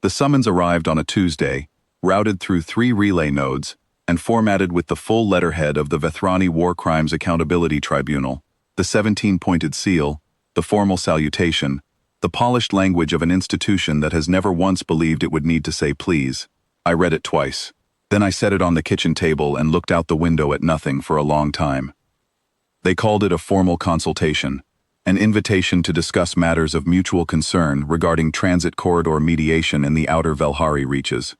The summons arrived on a Tuesday, routed through 3 relay nodes, and formatted with the full letterhead of the Vethrani War Crimes Accountability Tribunal, the 17-pointed seal, the formal salutation, the polished language of an institution that has never once believed it would need to say please. I read it twice. Then I set it on the kitchen table and looked out the window at nothing for a long time. They called it a formal consultation, an invitation to discuss matters of mutual concern regarding transit corridor mediation in the outer Velhari reaches.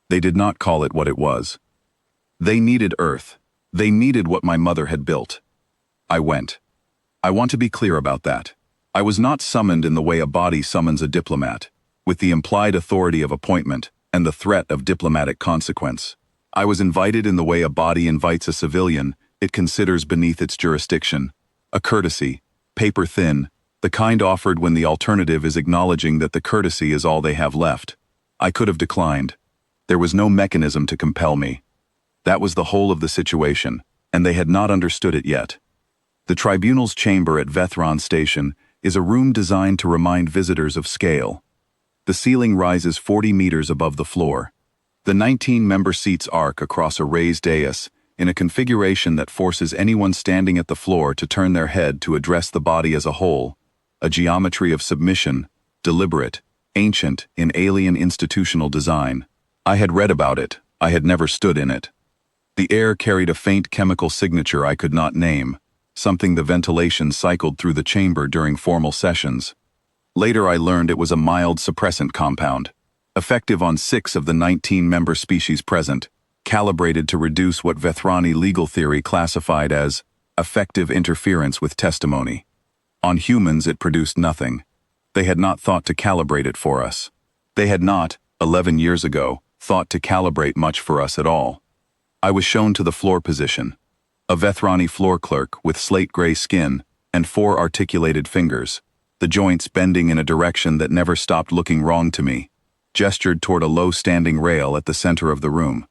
They did not call it what it was. They needed Earth. They needed what my mother had built. I went. I want to be clear about that. I was not summoned in the way a body summons a diplomat, with the implied authority of appointment and the threat of diplomatic consequence. I was invited in the way a body invites a civilian it considers beneath its jurisdiction, a courtesy, paper thin, the kind offered when the alternative is acknowledging that the courtesy is all they have left. I could have declined. There was no mechanism to compel me. That was the whole of the situation, and they had not understood it yet. The tribunal's chamber at Vethron Station is a room designed to remind visitors of scale. The ceiling rises 40 meters above the floor. The 19-member seats arc across a raised dais in a configuration that forces anyone standing at the floor to turn their head to address the body as a whole, a geometry of submission, deliberate, ancient in alien institutional design. I had read about it, I had never stood in it. The air carried a faint chemical signature I could not name, something the ventilation cycled through the chamber during formal sessions. Later I learned it was a mild suppressant compound, effective on 6 of the 19-member species present, calibrated to reduce what Vethrani legal theory classified as effective interference with testimony. On humans it produced nothing. They had not thought to calibrate it for us. They had not, 11 years ago, thought to calibrate much for us at all. I was shown to the floor position. A Vethrani floor clerk with slate-gray skin and 4 articulated fingers, the joints bending in a direction that never stopped looking wrong to me, gestured toward a low-standing rail at the center of the room.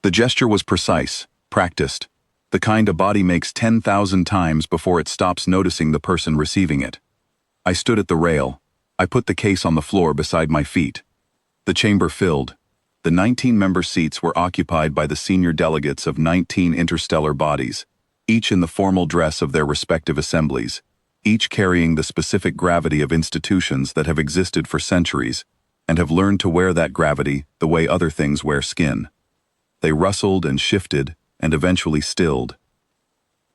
The gesture was precise, practiced, the kind a body makes 10,000 times before it stops noticing the person receiving it. I stood at the rail. I put the case on the floor beside my feet. The chamber filled. The 19-member seats were occupied by the senior delegates of 19 interstellar bodies, each in the formal dress of their respective assemblies, each carrying the specific gravity of institutions that have existed for centuries and have learned to wear that gravity the way other things wear skin. They rustled and shifted and eventually stilled.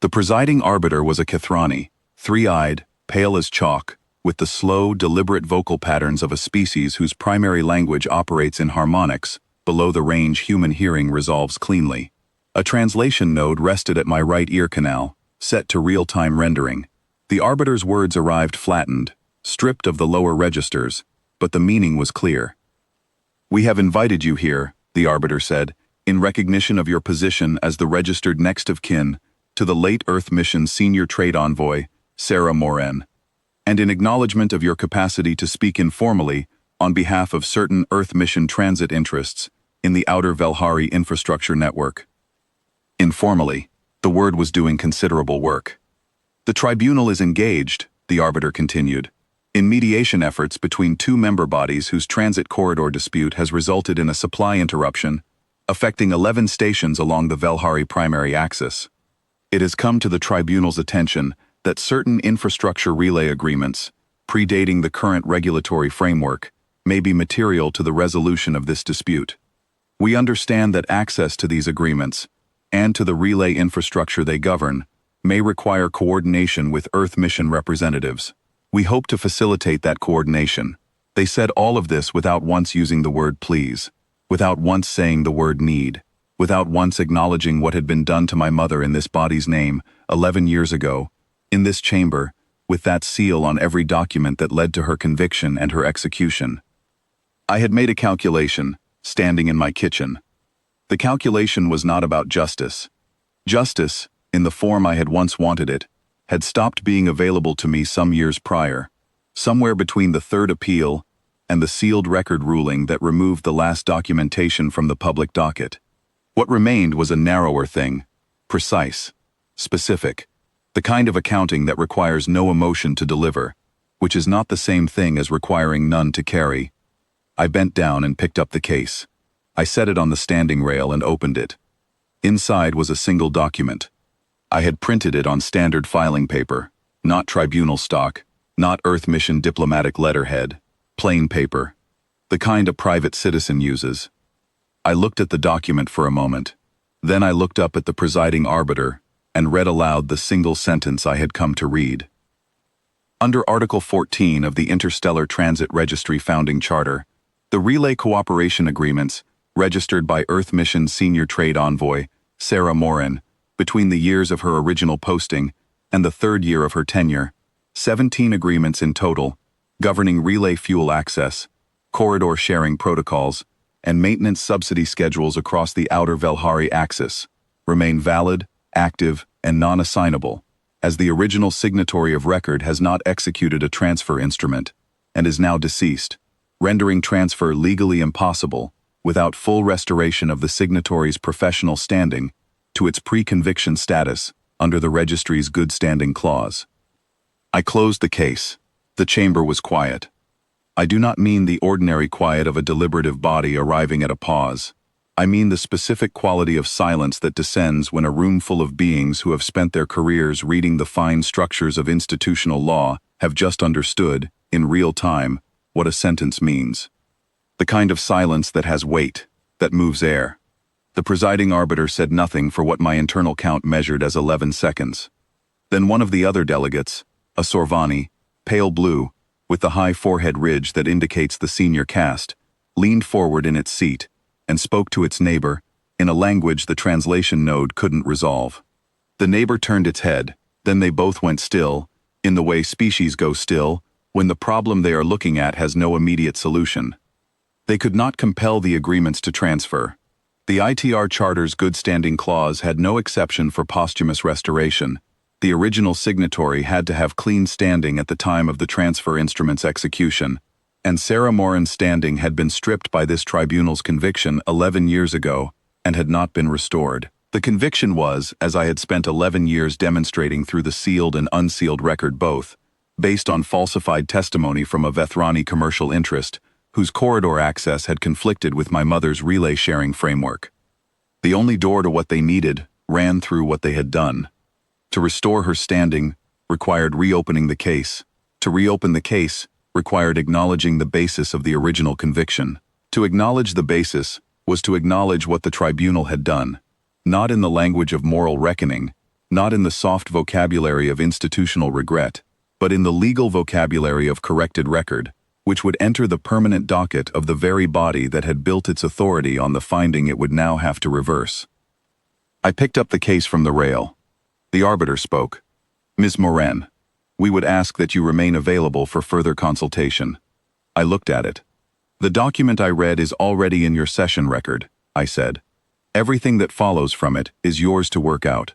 The presiding arbiter was a Kethrani, 3-eyed, pale as chalk, with the slow, deliberate vocal patterns of a species whose primary language operates in harmonics, below the range human hearing resolves cleanly. A translation node rested at my right ear canal, set to real-time rendering. The arbiter's words arrived flattened, stripped of the lower registers, but the meaning was clear. "We have invited you here," the arbiter said, "in recognition of your position as the registered next of kin to the late Earth Mission Senior Trade Envoy, Sarah Moren, and in acknowledgement of your capacity to speak informally on behalf of certain Earth Mission transit interests in the outer Velhari infrastructure network." Informally, the word was doing considerable work. "The tribunal is engaged," the arbiter continued, "in mediation efforts between 2 member bodies whose transit corridor dispute has resulted in a supply interruption affecting 11 stations along the Velhari primary axis. It has come to the tribunal's attention that certain infrastructure relay agreements, predating the current regulatory framework, may be material to the resolution of this dispute. We understand that access to these agreements, and to the relay infrastructure they govern, may require coordination with Earth Mission representatives. We hope to facilitate that coordination." They said all of this without once using the word please, without once saying the word need, without once acknowledging what had been done to my mother in this body's name 11 years ago, in this chamber, with that seal on every document that led to her conviction and her execution. I had made a calculation, standing in my kitchen. The calculation was not about justice. Justice, in the form I had once wanted it, had stopped being available to me some years prior, somewhere between the 3rd appeal and the sealed record ruling that removed the last documentation from the public docket. What remained was a narrower thing, precise, specific, the kind of accounting that requires no emotion to deliver, which is not the same thing as requiring none to carry. I bent down and picked up the case. I set it on the standing rail and opened it. Inside was a single document. I had printed it on standard filing paper, not tribunal stock, not Earth mission diplomatic letterhead, plain paper, the kind a private citizen uses. I looked at the document for a moment. Then I looked up at the presiding arbiter and read aloud the single sentence I had come to read. Under Article 14 of the Interstellar Transit Registry Founding Charter, the Relay Cooperation Agreements, registered by Earth Mission Senior Trade Envoy, Sarah Morin, between the years of her original posting and the third year of her tenure, 17 agreements in total, governing relay fuel access, corridor sharing protocols, and maintenance subsidy schedules across the outer Velhari axis, remain valid, active, and non-assignable, as the original signatory of record has not executed a transfer instrument and is now deceased, rendering transfer legally impossible without full restoration of the signatory's professional standing to its pre-conviction status under the registry's good standing clause. I closed the case. The chamber was quiet. I do not mean the ordinary quiet of a deliberative body arriving at a pause. I mean the specific quality of silence that descends when a room full of beings who have spent their careers reading the fine structures of institutional law have just understood, in real time, what a sentence means. The kind of silence that has weight, that moves air. The presiding arbiter said nothing for what my internal count measured as 11 seconds. Then one of the other delegates, a Sorvani, pale blue, with the high forehead ridge that indicates the senior caste, leaned forward in its seat and spoke to its neighbor in a language the translation node couldn't resolve. The neighbor turned its head, then they both went still, in the way species go still when the problem they are looking at has no immediate solution. They could not compel the agreements to transfer. The ITR Charter's good standing clause had no exception for posthumous restoration. The original signatory had to have clean standing at the time of the transfer instrument's execution, and Sarah Morin's standing had been stripped by this tribunal's conviction 11 years ago and had not been restored. The conviction was, as I had spent 11 years demonstrating through the sealed and unsealed record both, based on falsified testimony from a Vethrani commercial interest, whose corridor access had conflicted with my mother's relay-sharing framework. The only door to what they needed ran through what they had done. To restore her standing required reopening the case. To reopen the case required acknowledging the basis of the original conviction. To acknowledge the basis was to acknowledge what the tribunal had done, not in the language of moral reckoning, not in the soft vocabulary of institutional regret, but in the legal vocabulary of corrected record, which would enter the permanent docket of the very body that had built its authority on the finding it would now have to reverse. I picked up the case from the rail. The arbiter spoke. Ms. Morin, we would ask that you remain available for further consultation. I looked at it. The document I read is already in your session record, I said. Everything that follows from it is yours to work out.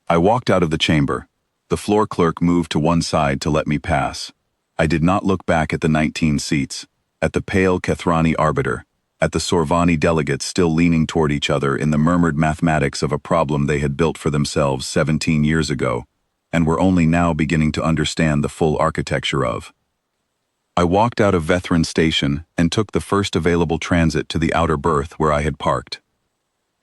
I walked out of the chamber. The floor clerk moved to one side to let me pass. I did not look back at the 19 seats, at the pale Kethrani arbiter, at the Sorvani delegates still leaning toward each other in the murmured mathematics of a problem they had built for themselves 17 years ago, and were only now beginning to understand the full architecture of. I walked out of Vethran Station and took the first available transit to the outer berth where I had parked.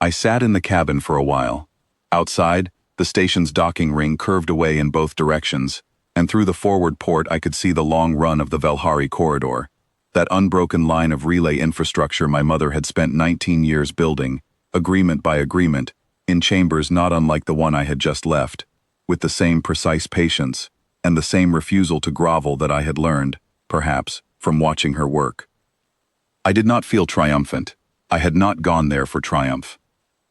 I sat in the cabin for a while. Outside, the station's docking ring curved away in both directions, and through the forward port I could see the long run of the Velhari corridor, that unbroken line of relay infrastructure my mother had spent 19 years building, agreement by agreement, in chambers not unlike the one I had just left, with the same precise patience and the same refusal to grovel that I had learned, perhaps, from watching her work. I did not feel triumphant. I had not gone there for triumph.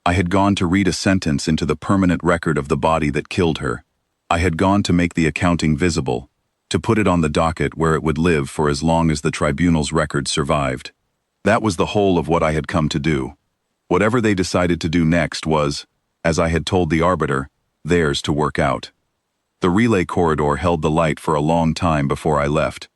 I had gone to read a sentence into the permanent record of the body that killed her. I had gone to make the accounting visible, to put it on the docket where it would live for as long as the tribunal's record survived. That was the whole of what I had come to do. Whatever they decided to do next was, as I had told the arbiter, theirs to work out. The relay corridor held the light for a long time before I left.